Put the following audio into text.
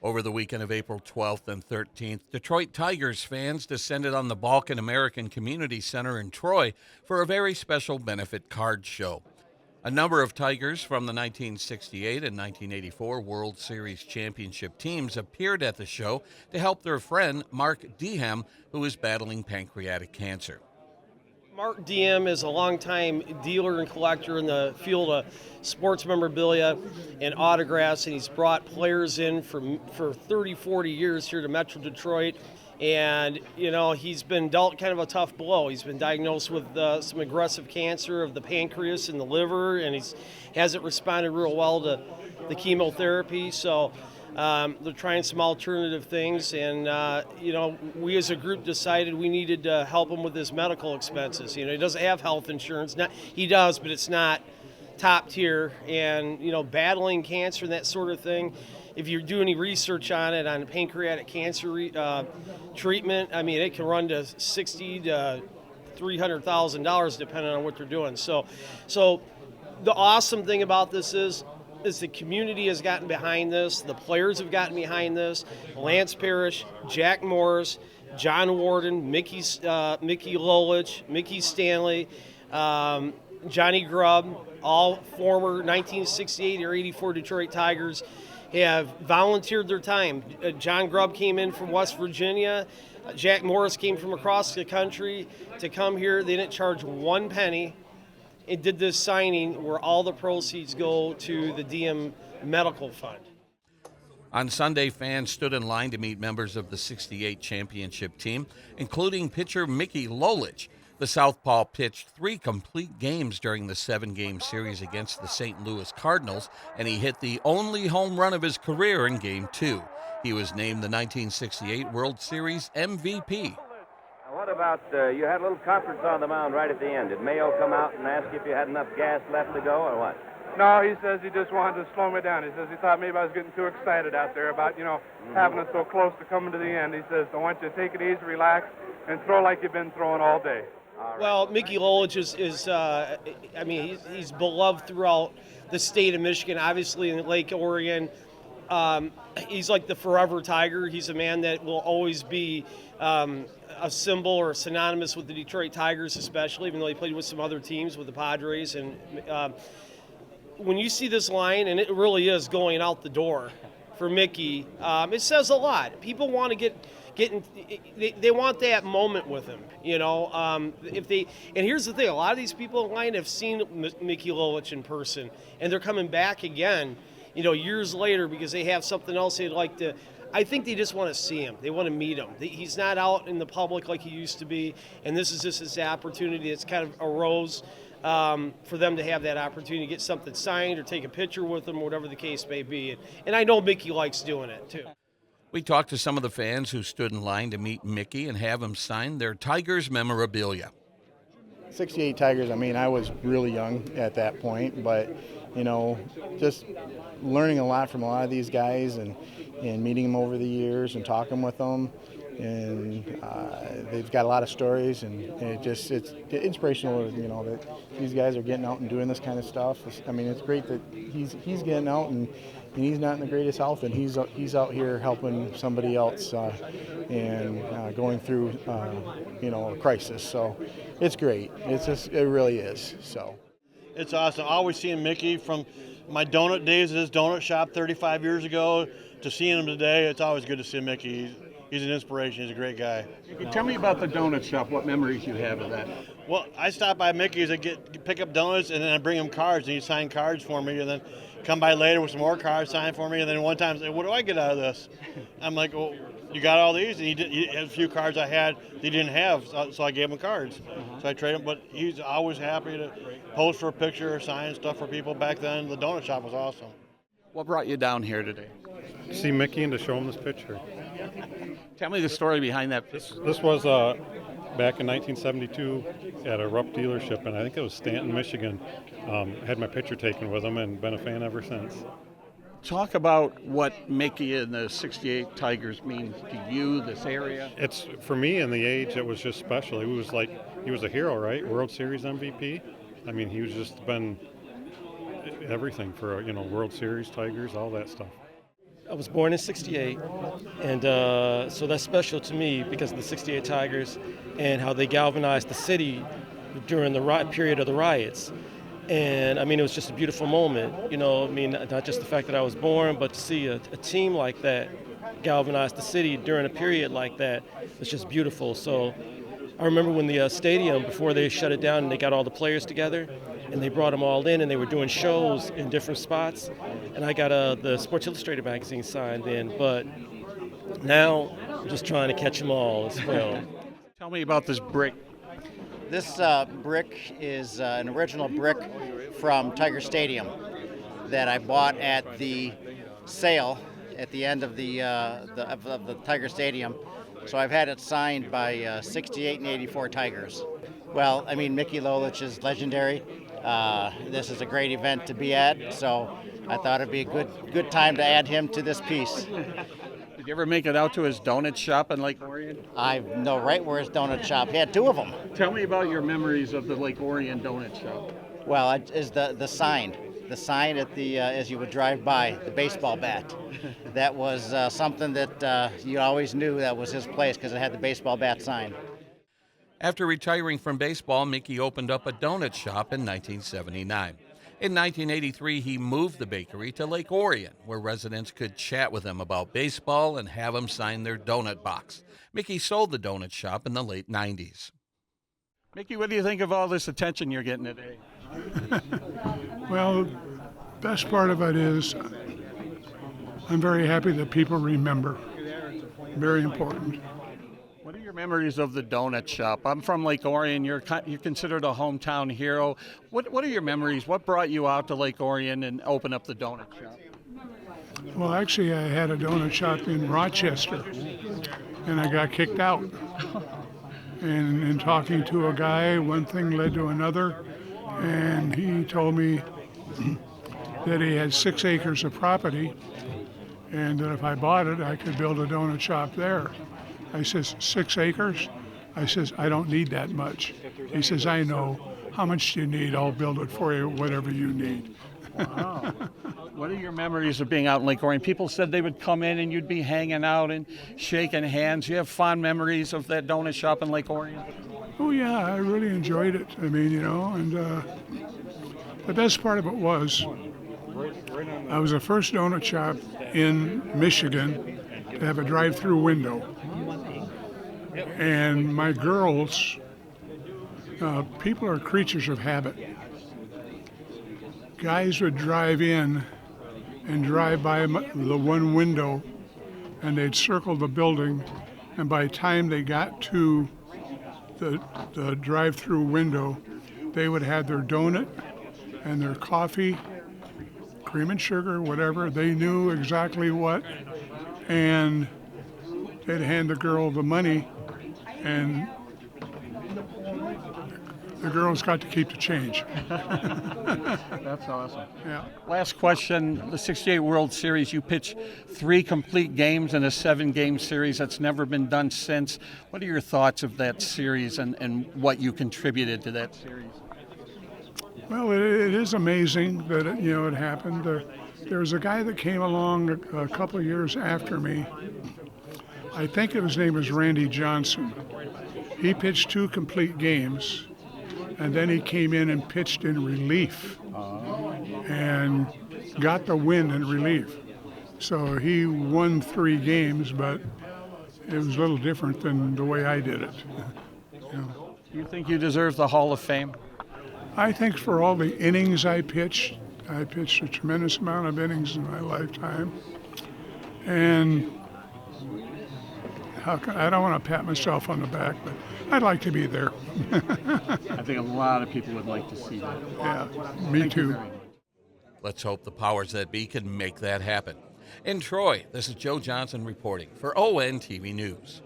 Over the weekend of April 12th and 13th, Detroit Tigers fans descended on the Balkan American Community Center in Troy for a very special benefit card show. A number of Tigers from the 1968 and 1984 World Series championship teams appeared at the show to help their friend Mark Dehem, who is battling pancreatic cancer. Mark Diem is a longtime dealer and collector in the field of sports memorabilia and autographs, and he's brought players in for 30, 40 years here to Metro Detroit. And, he's been dealt kind of a tough blow. He's been diagnosed with some aggressive cancer of the pancreas and the liver, and he hasn't responded real well to the chemotherapy. So they're trying some alternative things, and we as a group decided we needed to help him with his medical expenses. He doesn't have health insurance. He does, but it's not top tier. And battling cancer and that sort of thing, if you do any research on it, on pancreatic cancer treatment, it can run to $60,000 to $300,000 depending on what they're doing. So the awesome thing about this is the community has gotten behind this, the players have gotten behind this. Lance Parrish, Jack Morris, John Warden, Mickey Lolich, Mickey Stanley, Johnny Grubb, all former 1968 or 84 Detroit Tigers, have volunteered their time. John Grubb came in from West Virginia. Jack Morris came from across the country to come here. They didn't charge one penny. It did this signing where all the proceeds go to the DM Medical Fund. On Sunday, fans stood in line to meet members of the 68 championship team, including pitcher Mickey Lolich. The Southpaw pitched 3 complete games during the 7-game series against the St. Louis Cardinals, and he hit the only home run of his career in Game 2. He was named the 1968 World Series MVP. What about, you had a little conference on the mound right at the end. Did Mayo come out and ask you if you had enough gas left to go or what? No, he says he just wanted to slow me down. He says he thought maybe I was getting too excited out there about, having it so close to coming to the end. He says, I want you to take it easy, relax, and throw like you've been throwing all day. Right. Well, Mickey Lolich he's beloved throughout the state of Michigan, obviously in Lake Orion. He's like the forever Tiger. He's a man that will always be a symbol or synonymous with the Detroit Tigers, especially, even though he played with some other teams, with the Padres. And when you see this line, and it really is going out the door for Mickey, it says a lot. People want to get in, they want that moment with him, and here's the thing, a lot of these people in line have seen Mickey Lolich in person, and they're coming back again, years later, because they have something else they'd like to. I think they just want to see him. They want to meet him. He's not out in the public like he used to be, and this is just his opportunity that's kind of arose for them to have that opportunity to get something signed or take a picture with him, or whatever the case may be. And I know Mickey likes doing it, too. We talked to some of the fans who stood in line to meet Mickey and have him sign their Tigers memorabilia. 68 Tigers, I was really young at that point, but, just learning a lot from a lot of these guys and meeting them over the years and talking with them. And they've got a lot of stories, and it's inspirational, that these guys are getting out and doing this kind of stuff. It's great that he's getting out and he's not in the greatest health, and he's out here helping somebody else and going through a crisis. So it's great. It really is. So it's awesome. Always seeing Mickey from my donut days at his donut shop 35 years ago to seeing him today. It's always good to see Mickey. He's an inspiration. He's a great guy. Tell me about the donut shop. What memories you have of that? Well, I stop by Mickey's and pick up donuts, and then I bring him cards, and he sign cards for me, and then come by later with some more cards signed for me, and then one time say, what do I get out of this? I'm like, well, you got all these? And he had a few cards I had that he didn't have, so I gave him cards. So I traded him, but he's always happy to post for a picture or sign stuff for people. Back then, the donut shop was awesome. What brought you down here today? See Mickey and to show him this picture. Tell me the story behind that. This was back in 1972 at a Rupp dealership, and I think it was Stanton, Michigan. Had my picture taken with him and been a fan ever since. Talk about what Mickey and the 68 Tigers means to you, this area. It's, for me, in the age, it was just special. He was a hero, right? World Series MVP. He was just been everything for, World Series, Tigers, all that stuff. I was born in '68, and so that's special to me because of the '68 Tigers and how they galvanized the city during the period of the riots. And I mean, it was just a beautiful moment. You know, I mean, not just the fact that I was born, but to see a team like that galvanize the city during a period like that, it's just beautiful. So I remember when the stadium, before they shut it down and they got all the players together, and they brought them all in and they were doing shows in different spots. And I got the Sports Illustrated magazine signed in, but now I'm just trying to catch them all as well. Tell me about this brick. This brick is an original brick from Tiger Stadium that I bought at the sale at the end of the Tiger Stadium. So I've had it signed by 68 and 84 Tigers. Well, I mean, Mickey Lolich is legendary. This is a great event to be at, so I thought it'd be a good time to add him to this piece. Did you ever make it out to his donut shop in Lake Orion? I know right where his donut shop. He had two of them. Tell me about your memories of the Lake Orion donut shop. Well, is the sign. The sign at the as you would drive by, the baseball bat. That was something that you always knew that was his place because it had the baseball bat sign. After retiring from baseball, Mickey opened up a donut shop in 1979. In 1983, he moved the bakery to Lake Orion, where residents could chat with him about baseball and have him sign their donut box. Mickey sold the donut shop in the late 90s. Mickey, what do you think of all this attention you're getting today? Well, best part of it is I'm very happy that people remember. Very important. What are your memories of the donut shop? I'm from Lake Orion. You're considered a hometown hero. What are your memories? What brought you out to Lake Orion and open up the donut shop? Well, actually, I had a donut shop in Rochester, and I got kicked out. And in talking to a guy, one thing led to another, and he told me that he had 6 acres of property, and that if I bought it, I could build a donut shop there. I says, 6 acres? I says, I don't need that much. He says, I know. How much do you need? I'll build it for you, whatever you need. Wow. What are your memories of being out in Lake Orion? People said they would come in and you'd be hanging out and shaking hands. You have fond memories of that donut shop in Lake Orion? Oh, yeah, I really enjoyed it. I mean, you know, and the best part of it was I was the first donut shop in Michigan to have a drive-through window. And my girls, people are creatures of habit. Guys would drive in and drive by the one window, and they'd circle the building, and by the time they got to the drive-through window, they would have their donut and their coffee, cream and sugar, whatever. They knew exactly what, and they'd hand the girl the money, and the girls got to keep the change. That's awesome. Yeah. Last question, the 68 World Series, you pitched 3 complete games in a 7-game series. That's never been done since. What are your thoughts of that series and what you contributed to that series? Well, it is amazing that it happened. There was a guy that came along a couple of years after me. I think his name was Randy Johnson. He pitched 2 complete games, and then he came in and pitched in relief and got the win in relief. So he won 3 games, but it was a little different than the way I did it. Do you think you deserve the Hall of Fame? I think for all the innings I pitched a tremendous amount of innings in my lifetime. And I don't want to pat myself on the back, but I'd like to be there. I think a lot of people would like to see that. Yeah, me too. Let's hope the powers that be can make that happen. In Troy, this is Joe Johnson reporting for ONTV News.